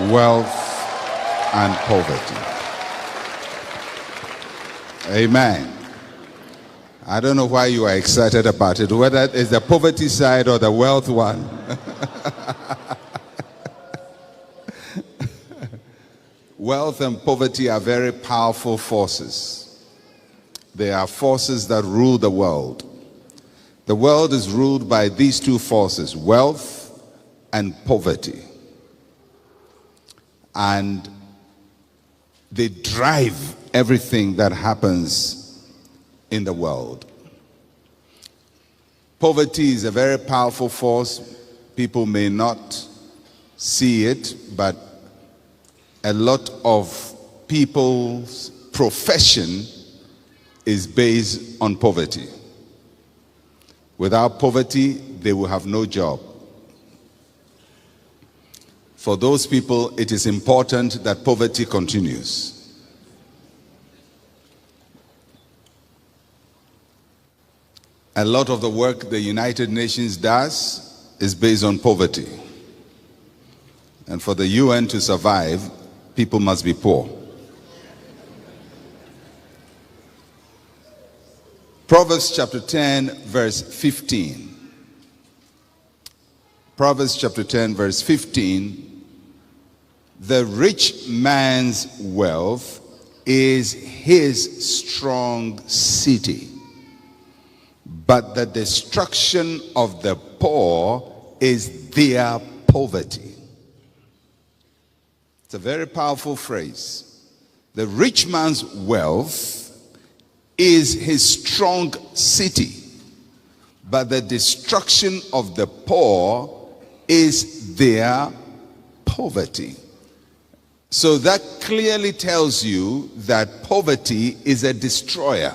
wealth, and poverty. Amen. I don't know why you are excited about it, whether it's the poverty side or the wealth one. Wealth and poverty are very powerful forces. They are forces that rule the world. The world is ruled by these two forces, wealth and poverty. And they drive everything that happens in the world. Poverty is a very powerful force. People may not see it, but a lot of people's profession is based on poverty. Without poverty, they will have no job. For those people, it is important that poverty continues. A lot of the work the United Nations does is based on poverty. And for the UN to survive, people must be poor. Proverbs chapter 10, verse 15. Proverbs chapter 10, verse 15. The rich man's wealth is his strong city, but the destruction of the poor is their poverty. It's a very powerful phrase. The rich man's wealth is his strong city, but the destruction of the poor is their poverty. So that clearly tells you that poverty is a destroyer.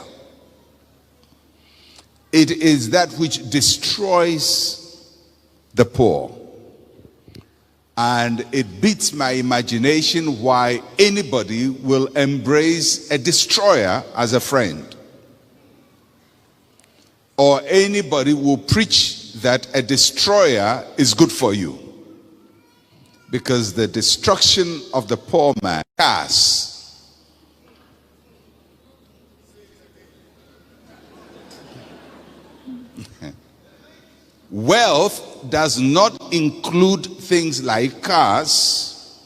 It is that which destroys the poor. And it beats my imagination why anybody will embrace a destroyer as a friend. Or anybody will preach that a destroyer is good for you. Because the destruction of the poor man, cars. Wealth does not include things like cars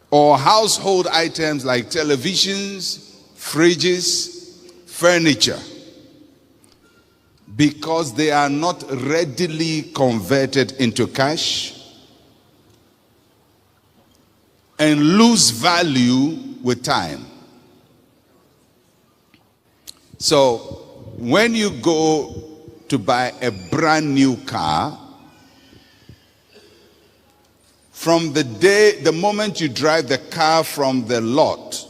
or household items like televisions, fridges, furniture, because they are not readily converted into cash and lose value with time. So when you go to buy a brand new car, from the moment you drive the car from the lot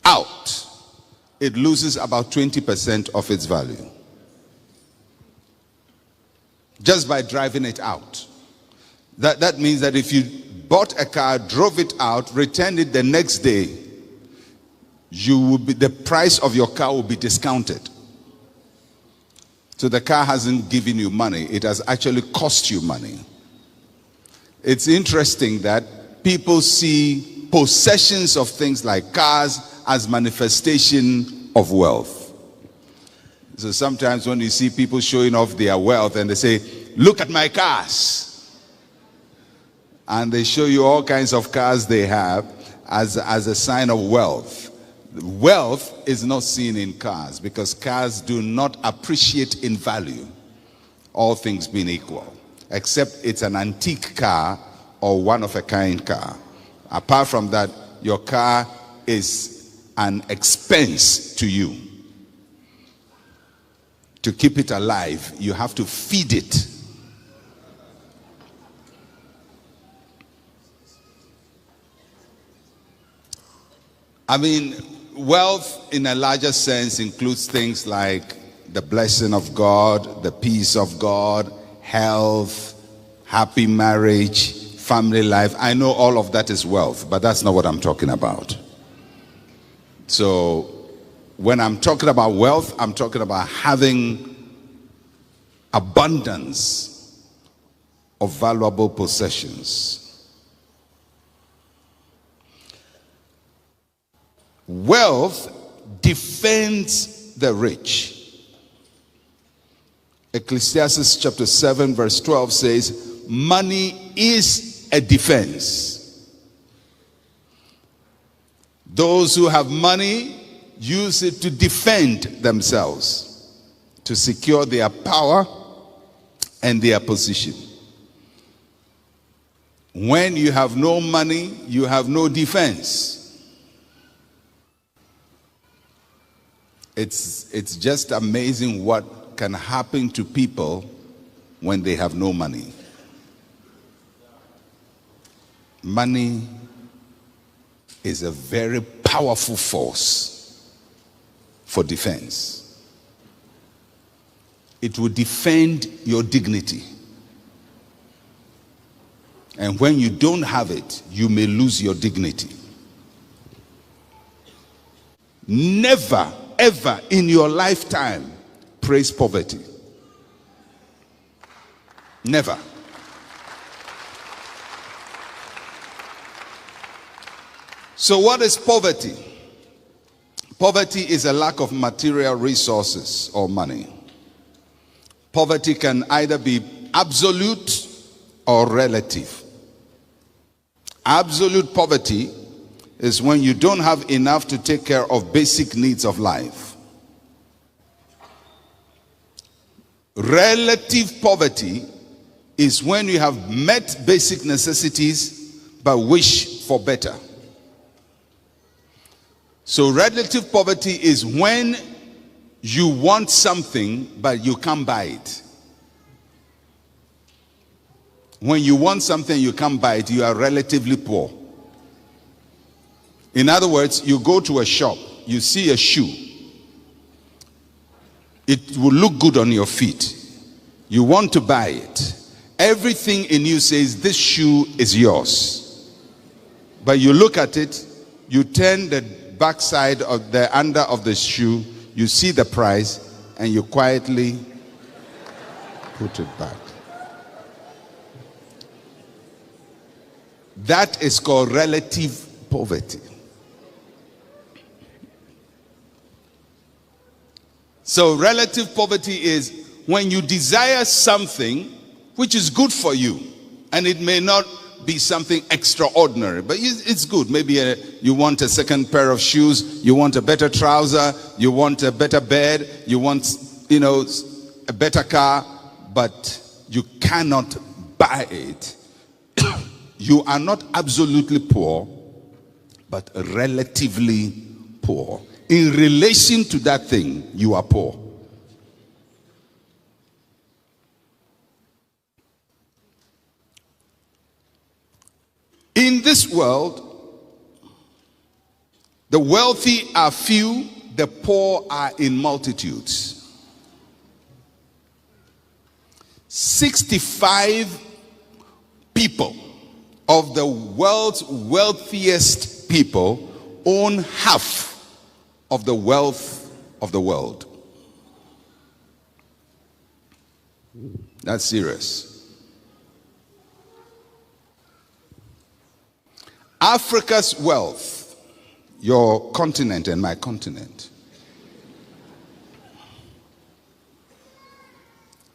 out, it loses about 20% of its value. Just by driving it out. That means that if you bought a car, drove it out, returned it the next day, the price of your car will be discounted. So the car hasn't given you money, it has actually cost you money. It's interesting that people see possessions of things like cars as manifestation of wealth. So sometimes when you see people showing off their wealth and they say, look at my cars. And they show you all kinds of cars they have as a sign of wealth. Wealth is not seen in cars because cars do not appreciate in value, all things being equal, except it's an antique car or one-of-a-kind car. Apart from that, your car is an expense to you. To keep it alive, you have to feed it. I mean, wealth in a larger sense includes things like the blessing of God, the peace of God, health, happy marriage, family life. I know all of that is wealth, but that's not what I'm talking about. So when I'm talking about wealth, I'm talking about having abundance of valuable possessions. Wealth defends the rich. Ecclesiastes chapter 7 verse 12 says, money is a defense. Those who have money use it to defend themselves, to secure their power and their position. When you have no money, you have no defense. It's just amazing what can happen to people when they have no money. Money is a very powerful force for defense. It will defend your dignity. And when you don't have it, you may lose your dignity. Never, ever in your lifetime praise poverty. Never. So what is poverty? Poverty is a lack of material resources or money. Poverty can either be absolute or relative. Absolute poverty is when you don't have enough to take care of basic needs of life. Relative poverty is when you have met basic necessities but wish for better. So relative poverty is when you want something but you can't buy it. When you want something you can't buy it, you are relatively poor. In other words, you go to a shop, you see a shoe. It will look good on your feet. You want to buy it. Everything in you says this shoe is yours. But you look at it, you turn the backside of the under of the shoe, you see the price, and you quietly put it back. That is called relative poverty. So relative poverty is when you desire something which is good for you, and it may not be something extraordinary, but it's good. Maybe you want a second pair of shoes, you want a better trouser, you want a better bed, you want, a better car, but you cannot buy it. You are not absolutely poor, but relatively poor. In relation to that thing, you are poor. In this world, the wealthy are few, the poor are in multitudes. 65 people of the world's wealthiest people own half of the wealth of the world. That's serious. Africa's wealth, your continent and my continent,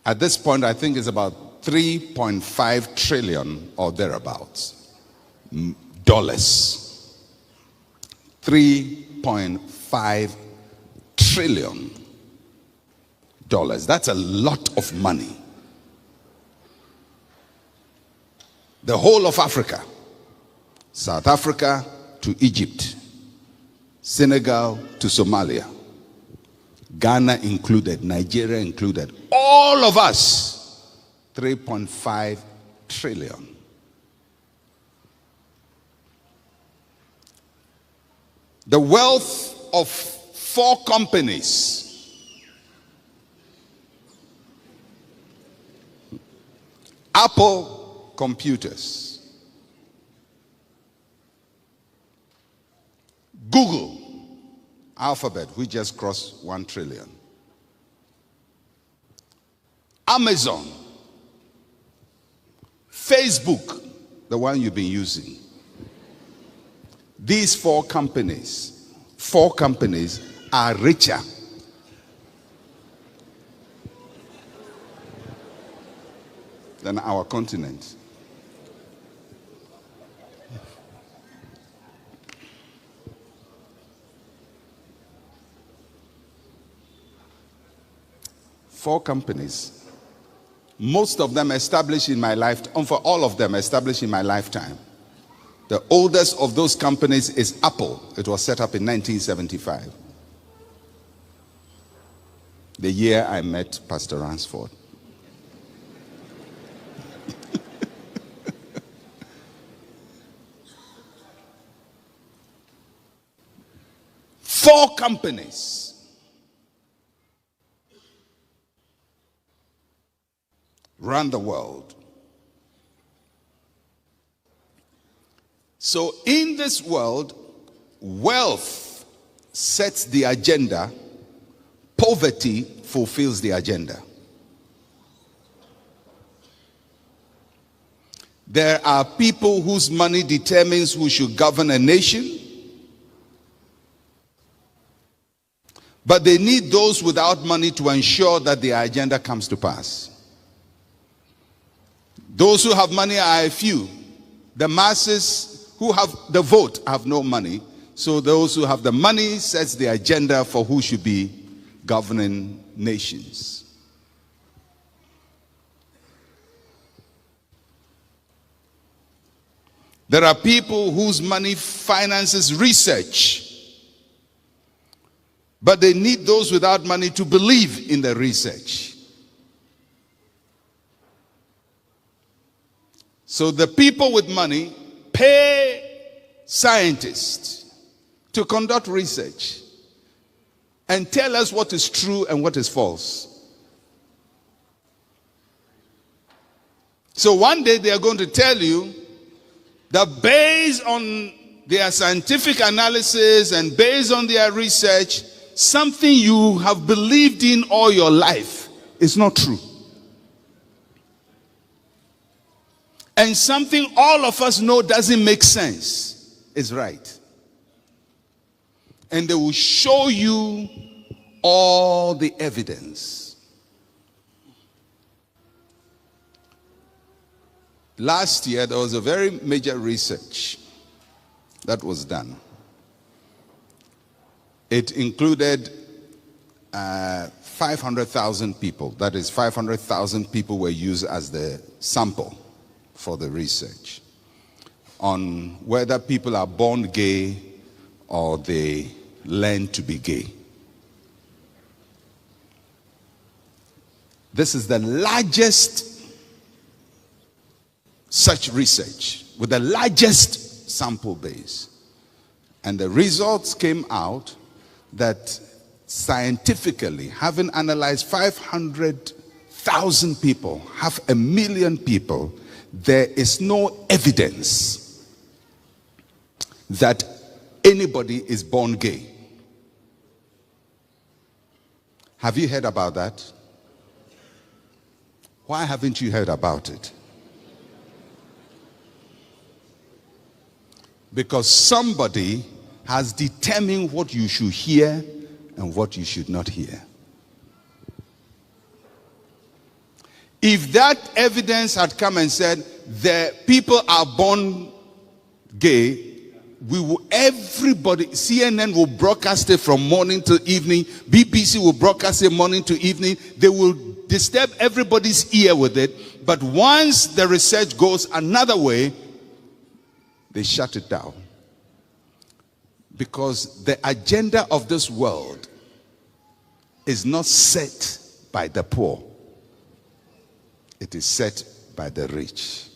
at this point I think is about 3.5 trillion or thereabouts dollars. 3.5 trillion dollars. That's a lot of money. The whole of Africa, South Africa to Egypt, Senegal to Somalia, Ghana included, Nigeria included, all of us, 3.5 trillion. The wealth of 4 companies, Apple Computers, Google, Alphabet, we just crossed 1 trillion. Amazon, Facebook, the one you've been using. These 4 companies, 4 companies are richer than our continent. Four companies, most of them established in my lifetime, for all of them established in my lifetime. The oldest of those companies is Apple. It was set up in 1975, the year I met Pastor Ransford. Four companies. Run the world. So in this world, wealth sets the agenda, poverty fulfills the agenda. There are people whose money determines who should govern a nation, but they need those without money to ensure that their agenda comes to pass. Those who have money are a few. The masses who have the vote have no money. So those who have the money sets the agenda for who should be governing nations. There are people whose money finances research, but they need those without money to believe in the research. So the people with money pay scientists to conduct research and tell us what is true and what is false. So one day they are going to tell you that based on their scientific analysis and based on their research, something you have believed in all your life is not true. And something all of us know doesn't make sense is right. And they will show you all the evidence. Last year, there was a very major research that was done. It included 500,000 people. That is, 500,000 people were used as the sample for the research on whether people are born gay or they learn to be gay. This is the largest such research with the largest sample base. And the results came out that scientifically, having analyzed 500,000 people, 500,000 people, there is no evidence that anybody is born gay. Have you heard about that? Why haven't you heard about it? Because somebody has determined what you should hear and what you should not hear. If that evidence had come and said the people are born gay, everybody, CNN will broadcast it from morning to evening, BBC will broadcast it morning to evening, they will disturb everybody's ear with it, but once the research goes another way, they shut it down. Because the agenda of this world is not set by the poor. It is set by the rich.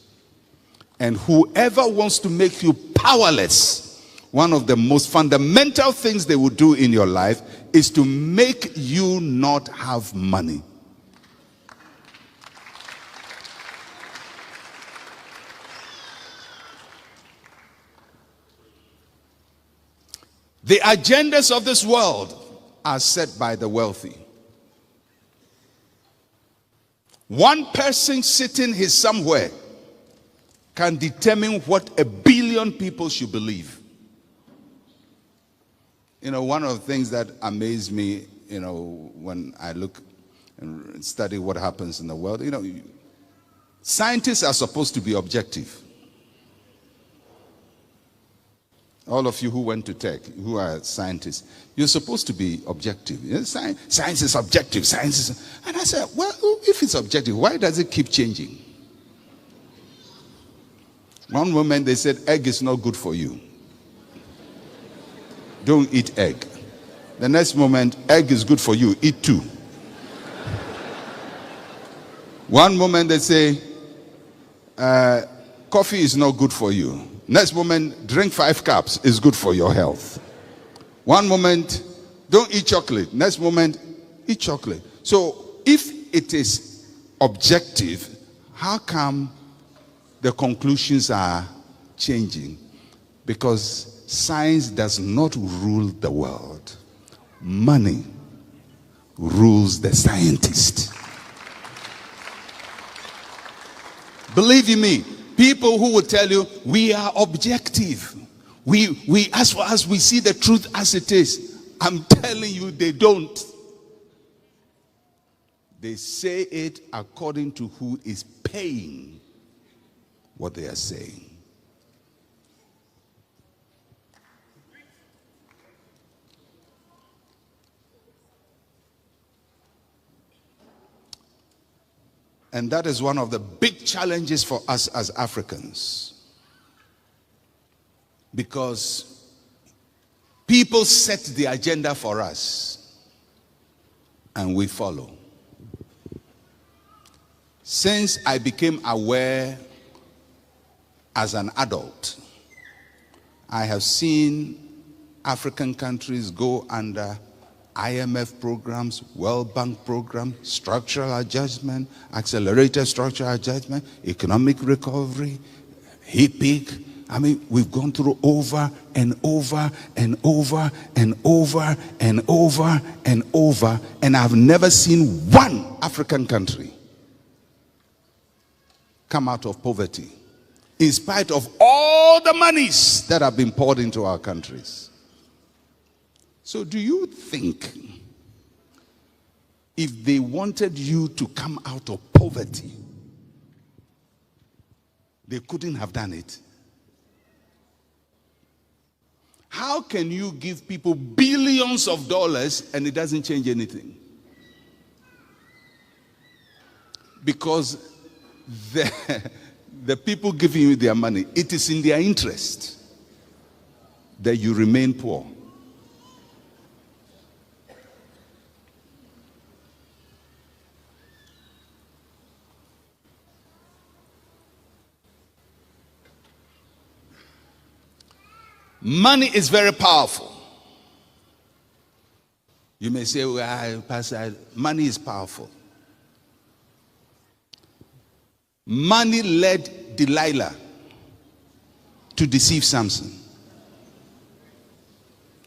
And whoever wants to make you powerless, one of the most fundamental things they will do in your life is to make you not have money. The agendas of this world are set by the wealthy. One person sitting here somewhere can determine what 1 billion people should believe. one of the things that amazed me, when I look and study what happens in the world, scientists are supposed to be objective. All of you who went to tech, who are scientists, you're supposed to be objective. Science is objective. And I said, well, if it's objective, why does it keep changing? One moment they said egg is not good for you. Don't eat egg. The next moment, egg is good for you. Eat two. One moment they say coffee is not good for you. Next moment, drink 5 cups is good for your health. One moment, don't eat chocolate. Next moment, eat chocolate. So if it is objective, how come the conclusions are changing? Because science does not rule the world. Money rules the scientist. Believe you me, people who will tell you, we are objective. We as far as we see the truth as it is. I'm telling you, they don't. They say it according to who is paying what they are saying. And that is one of the big challenges for us as Africans. Because people set the agenda for us and we follow. Since I became aware as an adult, I have seen African countries go under IMF programs, World Bank program, structural adjustment, accelerated structural adjustment, economic recovery, HIPIC. I mean, we've gone through over and over and over and over and over and over, and I've never seen one African country come out of poverty, in spite of all the monies that have been poured into our countries. So do you think if they wanted you to come out of poverty, they couldn't have done it? How can you give people billions of dollars and it doesn't change anything? Because the people giving you their money, it is in their interest that you remain poor. Money is very powerful. You may say, well, Pastor, money is powerful. Money led Delilah to deceive Samson.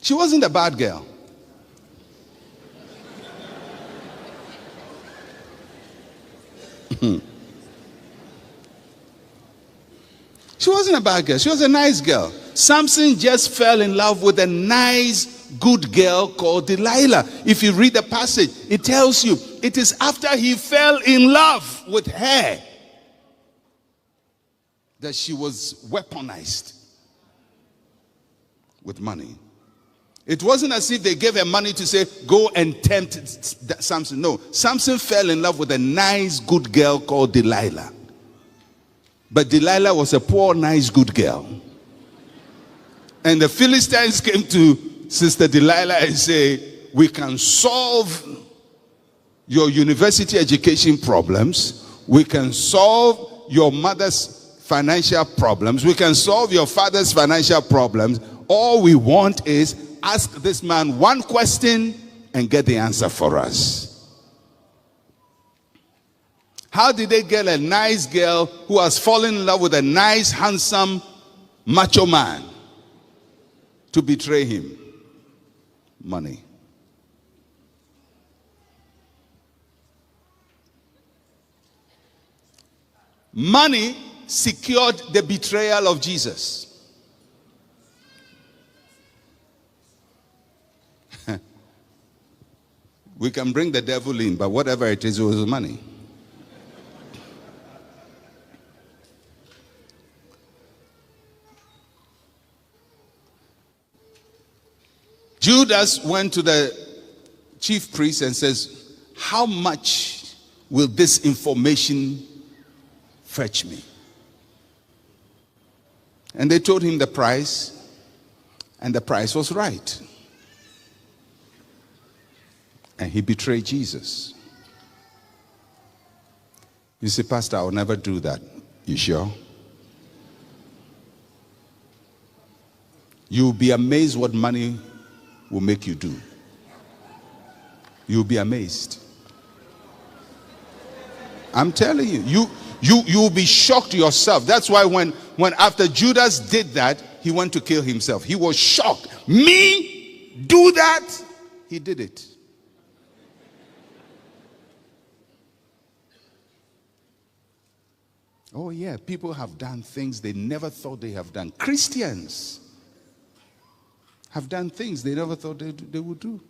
She wasn't a bad girl. She wasn't a bad girl. She was a nice girl. Samson just fell in love with a nice, good girl called Delilah. If you read the passage, it tells you it is after he fell in love with her that she was weaponized with money. It wasn't as if they gave her money to say, go and tempt Samson. No, Samson fell in love with a nice, good girl called Delilah. But Delilah was a poor, nice, good girl. And the Philistines came to Sister Delilah and say, we can solve your university education problems. We can solve your mother's financial problems. We can solve your father's financial problems. All we want is ask this man one question and get the answer for us. How did they get a nice girl who has fallen in love with a nice, handsome, macho man to betray him? Money. Money secured the betrayal of Jesus. We can bring the devil in, but whatever it is, it was money. Judas went to the chief priest and says, how much will this information fetch me? And they told him the price, and the price was right. And he betrayed Jesus. You say, Pastor, I'll never do that. You sure? You'll be amazed what money will make you do. You'll be amazed. I'm telling you, you'll be shocked yourself. That's why when after Judas did that, he went to kill himself. He was shocked. Me? Do that? He did it. Oh yeah, people have done things they never thought they have done. Christians have done things they never thought they would do.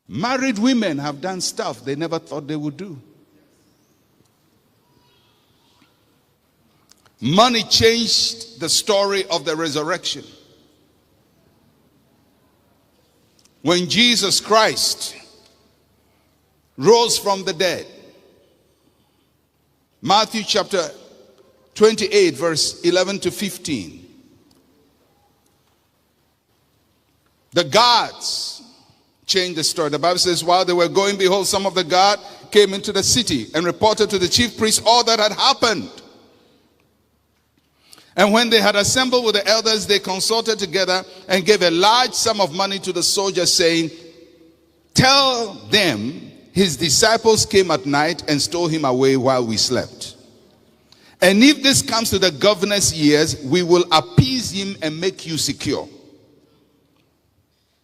Married women have done stuff they never thought they would do. Money changed the story of the resurrection. When Jesus Christ rose from the dead, Matthew chapter 28, verse 11 to 15. The guards changed the story. The Bible says, while they were going, behold, some of the guard came into the city and reported to the chief priest all that had happened. And when they had assembled with the elders, they consulted together and gave a large sum of money to the soldiers, saying, tell them his disciples came at night and stole him away while we slept. And if this comes to the governor's ears, we will appease him and make you secure.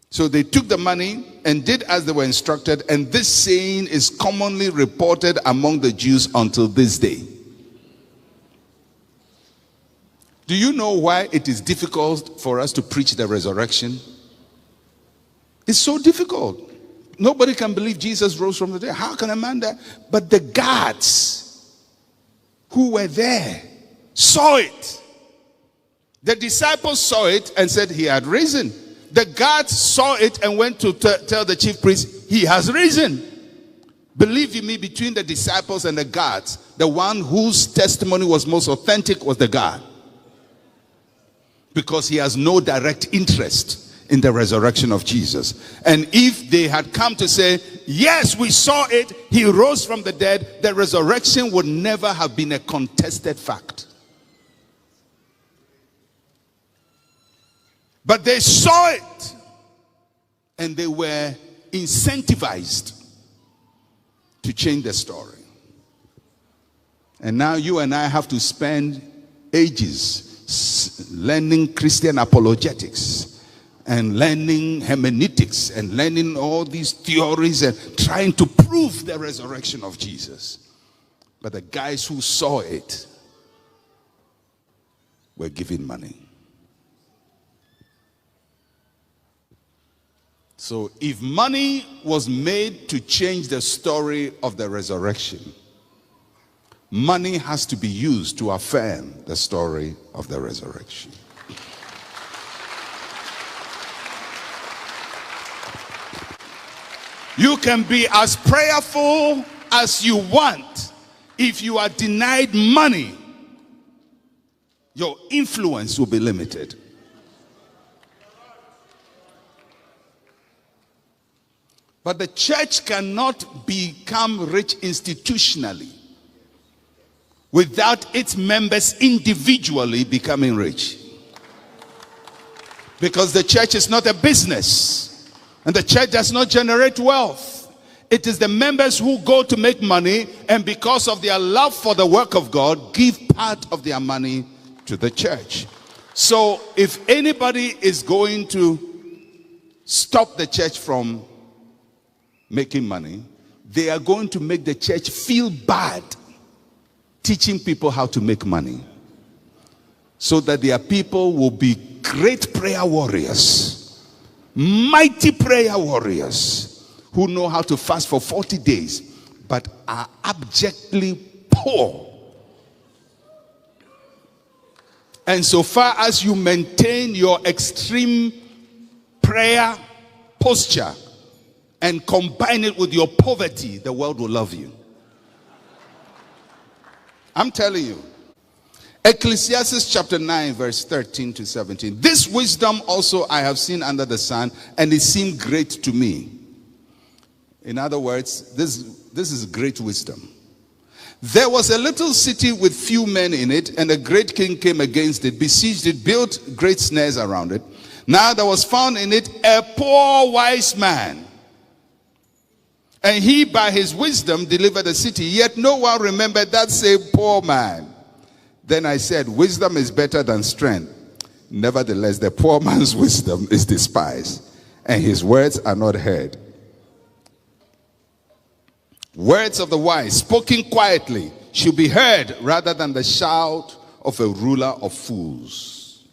So they took the money and did as they were instructed, and this saying is commonly reported among the Jews until this day. Do you know why it is difficult for us to preach the resurrection? It's so difficult. Nobody can believe Jesus rose from the dead. How can a man die? But the guards who were there saw it. The disciples saw it and said he had risen. The guards saw it and went to tell the chief priest, he has risen. Believe you me, between the disciples and the guards, the one whose testimony was most authentic was the guard. Because he has no direct interest in the resurrection of Jesus. And if they had come to say, yes, we saw it, he rose from the dead, the resurrection would never have been a contested fact. But they saw it, and they were incentivized to change the story. And now you and I have to spend ages learning Christian apologetics and learning hermeneutics and learning all these theories and trying to prove the resurrection of Jesus. But the guys who saw it were giving money. So if money was made to change the story of the resurrection, money has to be used to affirm the story of the resurrection. You can be as prayerful as you want. If you are denied money, your influence will be limited. But the church cannot become rich institutionally without its members individually becoming rich. Because the church is not a business, and the church does not generate wealth. It is the members who go to make money, and because of their love for the work of God, give part of their money to the church. So if anybody is going to stop the church from making money, they are going to make the church feel bad teaching people how to make money, so that their people will be great prayer warriors, mighty prayer warriors, who know how to fast for 40 days, but are abjectly poor. And so far as you maintain your extreme prayer posture and combine it with your poverty, the world will love you. I'm telling you. Ecclesiastes chapter 9 verse 13 to 17. This wisdom also I have seen under the sun, and it seemed great to me. In other words, this is great wisdom. There was a little city with few men in it, and a great king came against it, besieged it, built great snares around it. Now there was found in it a poor wise man, and he by his wisdom delivered the city, yet no one remembered that same poor man. Then I said, wisdom is better than strength. Nevertheless, the poor man's wisdom is despised, and his words are not heard. Words of the wise, spoken quietly, should be heard rather than the shout of a ruler of fools.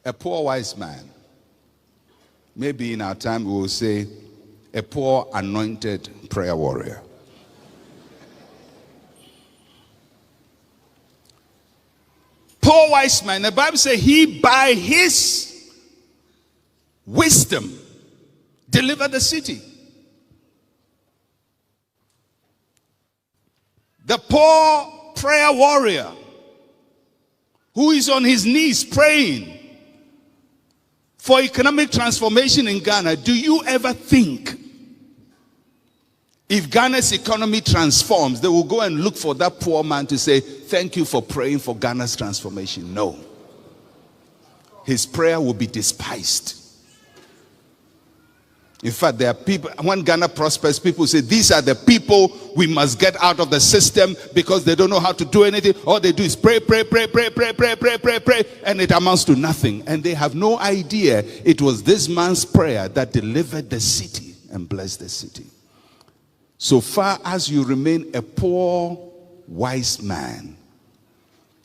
A poor wise man. Maybe in our time we will say, a poor anointed prayer warrior. Poor wise man, the Bible says he by his wisdom delivered the city. The poor prayer warrior who is on his knees praying for economic transformation in Ghana. Do you ever think if Ghana's economy transforms, they will go and look for that poor man to say, thank you for praying for Ghana's transformation? No. His prayer will be despised. In fact, there are people, when Ghana prospers, people say, these are the people we must get out of the system because they don't know how to do anything. All they do is pray, and it amounts to nothing. And they have no idea it was this man's prayer that delivered the city and blessed the city. So far as you remain a poor, wise man,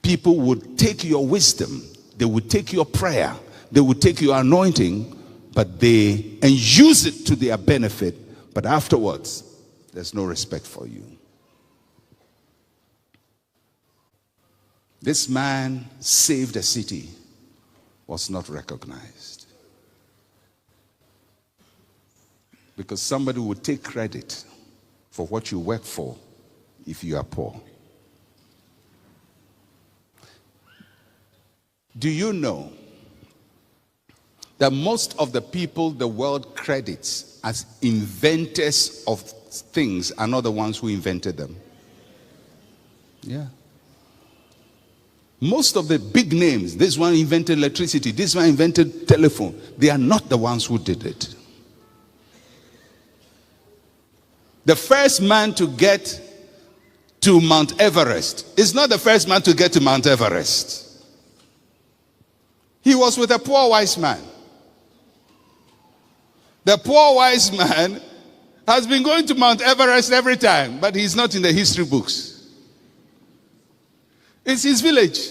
people would take your wisdom, they would take your prayer, they would take your anointing, and use it to their benefit. But afterwards, there's no respect for you. This man saved a city, was not recognized. Because somebody would take credit for what you work for if you are poor. Do you know that most of the people the world credits as inventors of things are not the ones who invented them? Yeah. Most of the big names, this one invented electricity, this one invented telephone, they are not the ones who did it. The first man to get to Mount Everest is not the first man to get to Mount Everest. He was with a poor wise man. The poor wise man has been going to Mount Everest every time, but he's not in the history books. It's his village.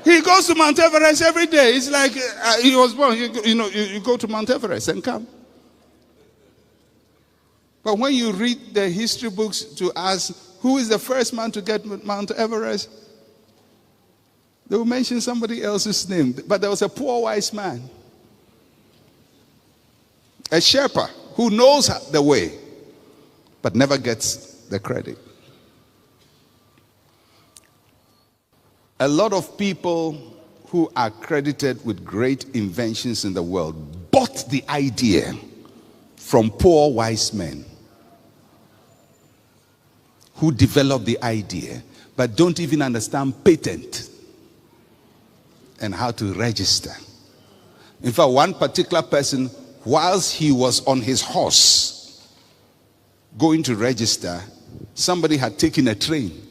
He goes to Mount Everest every day. It's like he was born. You go to Mount Everest and come. But when you read the history books to ask who is the first man to get Mount Everest, they will mention somebody else's name. But there was a poor wise man, a shepherd who knows the way, but never gets the credit. A lot of people who are credited with great inventions in the world bought the idea from poor wise men who developed the idea but don't even understand patent and how to register. In fact, one particular person, whilst he was on his horse going to register, somebody had taken a train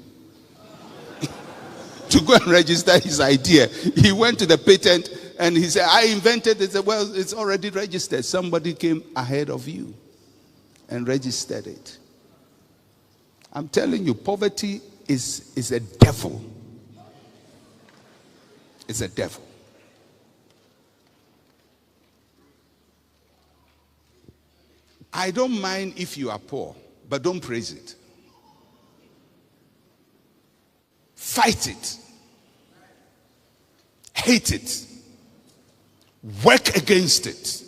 to go and register his idea. He went to the patent and he said, I invented it. Well, it's already registered. Somebody came ahead of you and registered it. I'm telling you, poverty is a devil. It's a devil. I don't mind if you are poor, but don't praise it. Fight it. Hate it. Work against it.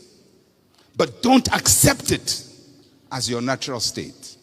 But don't accept it as your natural state.